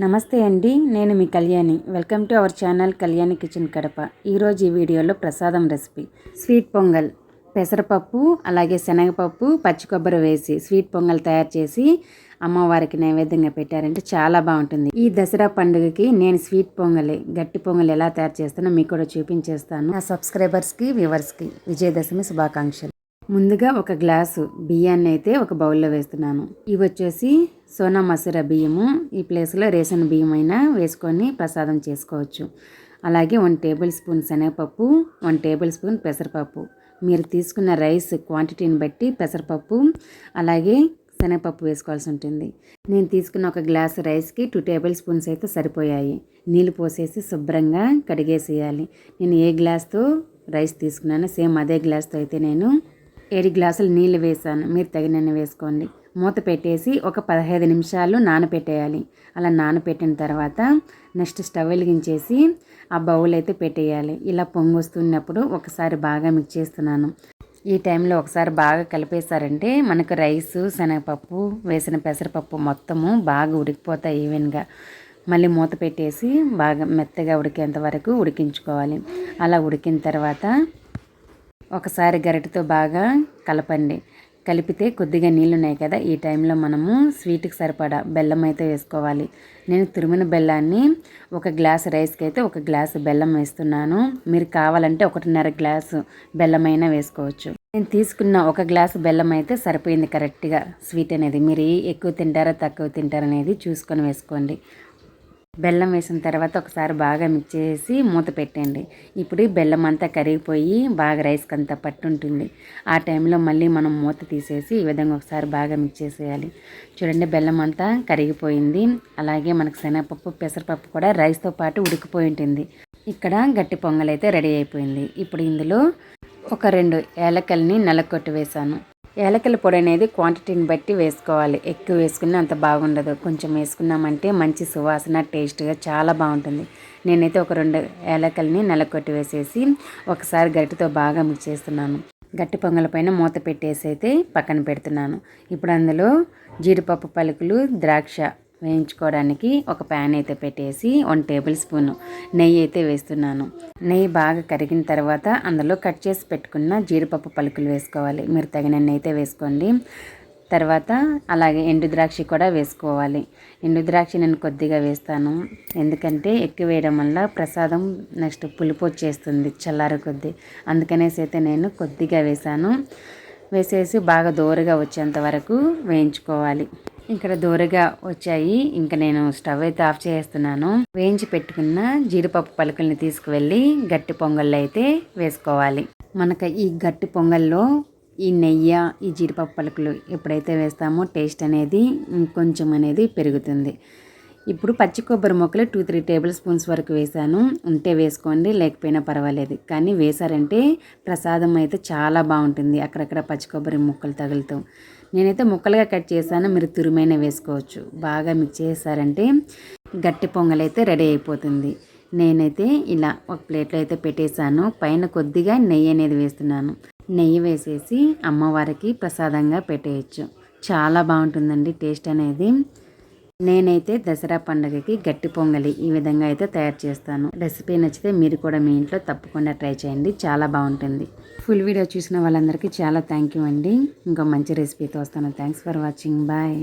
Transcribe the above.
నమస్తే అండి, నేను మీ Kalyani. Welcome to our channel Kalyani kitchen Kadapa. ఈరోజు ఈ వీడియోలో ప్రసాదం రెసిపీ స్వీట్ పొంగల్. పెసరపప్పు అలాగే శనగపప్పు పచ్చి కొబ్బరి వేసి స్వీట్ పొంగల్ తయారు చేసి అమ్మవారికి నైవేద్యంగా పెట్టారంటే చాలా బాగుంటుంది. ఈ దసరా పండుగకి నేను స్వీట్ పొంగలి గట్టి పొంగల్ ఎలా తయారు చేస్తానో మీకు కూడా చూపించేస్తాను. నా సబ్స్క్రైబర్స్కి వ్యూవర్స్కి విజయదశమి శుభాకాంక్షలు. ముందుగా ఒక గ్లాసు బియ్యాన్ని అయితే ఒక బౌల్లో వేస్తున్నాను. ఇవి వచ్చేసి సోనా మసూర బియ్యము. ఈ ప్లేస్లో రేషన్ బియ్యం అయినా వేసుకొని ప్రసాదం చేసుకోవచ్చు. అలాగే 1 టేబుల్ స్పూన్ శనగపప్పు, 1 టేబుల్ స్పూన్ పెసరపప్పు. మీరు తీసుకున్న రైస్ క్వాంటిటీని బట్టి పెసరపప్పు అలాగే శనగపప్పు వేసుకోవాల్సి ఉంటుంది. నేను తీసుకున్న ఒక గ్లాసు రైస్కి 2 టేబుల్ స్పూన్స్ అయితే సరిపోయాయి. నీళ్ళు పోసేసి శుభ్రంగా కడిగేసేయాలి. నేను ఏ గ్లాస్తో రైస్ తీసుకున్నానో సేమ్ అదే గ్లాస్తో అయితే నేను 7 గ్లాసులు నీళ్ళు వేసాను. మీరు తగినన్ని వేసుకోండి. మూత పెట్టేసి ఒక 15 నిమిషాలు నానపెట్టేయాలి. అలా నానపెట్టిన తర్వాత నెక్స్ట్ స్టవ్ వెలిగించేసి ఆ బౌల్ అయితే పెట్టేయాలి. ఇలా పొంగు వస్తున్నప్పుడు ఒకసారి బాగా మిక్స్ చేస్తున్నాను. ఈ టైంలో ఒకసారి బాగా కలిపేశారంటే మనకు రైసు శనగపప్పు వేసిన పెసరపప్పు మొత్తము బాగా ఉడికిపోతాయి ఈవెన్గా. మళ్ళీ మూత పెట్టేసి బాగా మెత్తగా ఉడికేంత వరకు ఉడికించుకోవాలి. అలా ఉడికిన తర్వాత ఒకసారి గరిటెతో బాగా కలపండి. కలిపితే కొద్దిగా నీళ్ళు ఉన్నాయి కదా, ఈ టైంలో మనము స్వీట్కి సరిపడా బెల్లం అయితే వేసుకోవాలి. నేను తురిమిన బెల్లాన్ని ఒక గ్లాసు రైస్కి అయితే 1 గ్లాసు బెల్లం వేస్తున్నాను. మీరు కావాలంటే 1.5 గ్లాసు బెల్లమైనా వేసుకోవచ్చు. నేను తీసుకున్న 1 గ్లాసు బెల్లం అయితే సరిపోయింది కరెక్ట్గా స్వీట్ అనేది. మీరు ఎక్కువ తింటారా తక్కువ తింటారా అనేది చూసుకొని వేసుకోండి. బెల్లం వేసిన తర్వాత ఒకసారి బాగా మిక్స్ చేసి మూత పెట్టండి. ఇప్పుడు బెల్లం అంతా కరిగిపోయి బాగా రైస్కి అంతా పట్టుంటుంది. ఆ టైంలో మళ్ళీ మనం మూత తీసేసి ఈ విధంగా ఒకసారి బాగా మిక్స్ చేసేయాలి. చూడండి, బెల్లం అంతా కరిగిపోయింది. అలాగే మనకు శనగపప్పు పెసరపప్పు కూడా రైస్తో పాటు ఉడికిపోయి ఉంటుంది. ఇక్కడ గట్టి పొంగల్ అయితే రెడీ అయిపోయింది. ఇప్పుడు ఇందులో ఒక 2 ఏలకల్ని నలకొట్టి వేసాను. ఏలకల పొడి అనేది క్వాంటిటీని బట్టి వేసుకోవాలి. ఎక్కువ వేసుకున్నా అంత బాగుండదు. కొంచెం వేసుకున్నామంటే మంచి సువాసన టేస్ట్గా చాలా బాగుంటుంది. నేనైతే ఒక 2 ఏలకల్ని నలకొట్టి వేసేసి ఒకసారి గట్టితో బాగా మిక్స్ చేస్తున్నాను. గట్టి పొంగల పైన మూత పెట్టేసి అయితే పక్కన పెడుతున్నాను. ఇప్పుడు అందులో జీడిపప్పు పలుకులు ద్రాక్ష వేయించుకోవడానికి ఒక ప్యాన్ అయితే పెట్టేసి 1 టేబుల్ స్పూన్ నెయ్యి అయితే వేస్తున్నాను. నెయ్యి బాగా కరిగిన తర్వాత అందులో కట్ చేసి పెట్టుకున్న జీడిపప్పు పలుకులు వేసుకోవాలి. మీరు తగినన్ని అయితే వేసుకోండి. తర్వాత అలాగే ఎండు ద్రాక్ష కూడా వేసుకోవాలి. ఎండు ద్రాక్ష నేను కొద్దిగా వేస్తాను, ఎందుకంటే ఎక్కువ వేయడం వల్ల ప్రసాదం నెక్స్ట్ పులుపు వచ్చేస్తుంది చల్లార కొద్దీ. అందుకనేసి అయితే నేను కొద్దిగా వేసాను. వేసేసి బాగా దోరగా వచ్చేంత వరకు వేయించుకోవాలి. ఇక్కడ దూరగా వచ్చాయి. ఇంకా నేను స్టవ్ అయితే ఆఫ్ చేస్తున్నాను. వేయించి పెట్టుకున్న జీడిపప్పు పలుకుల్ని తీసుకువెళ్ళి గట్టి పొంగల్లో అయితే వేసుకోవాలి. మనకు ఈ గట్టి పొంగల్లో ఈ నెయ్యి ఈ జీడిపప్పు పలుకులు ఎప్పుడైతే వేస్తామో టేస్ట్ అనేది ఇంకొంచెం అనేది పెరుగుతుంది. ఇప్పుడు పచ్చి కొబ్బరి ముక్కలు 2-3 టేబుల్ స్పూన్స్ వరకు వేసాను. ఉంటే వేసుకోండి, లేకపోయినా పర్వాలేదు. కానీ వేసారంటే ప్రసాదం అయితే చాలా బాగుంటుంది. అక్కడక్కడ పచ్చి కొబ్బరి ముక్కలు తగులుతాం. నేనైతే ముక్కలుగా కట్ చేశాను, మీరు తురిమైనా వేసుకోవచ్చు. బాగా మిక్స్ చేశారంటే గట్టి పొంగల్ అయితే రెడీ అయిపోతుంది. నేనైతే ఇలా ఒక ప్లేట్లో అయితే పెట్టేశాను. పైన కొద్దిగా నెయ్యి అనేది వేస్తున్నాను. నెయ్యి వేసేసి అమ్మవారికి ప్రసాదంగా పెట్టేయచ్చు. చాలా బాగుంటుందండి టేస్ట్ అనేది. నేనైతే దసరా పండుగకి గట్టి పొంగలి ఈ విధంగా అయితే తయారు చేస్తాను. రెసిపీ నచ్చితే మీరు కూడా మీ ఇంట్లో తప్పకుండా ట్రై చేయండి, చాలా బాగుంటుంది. ఫుల్ వీడియో చూసిన వాళ్ళందరికీ చాలా థ్యాంక్ యూ అండి. ఇంకో మంచి రెసిపీతో వస్తాను. Thanks for watching. బాయ్.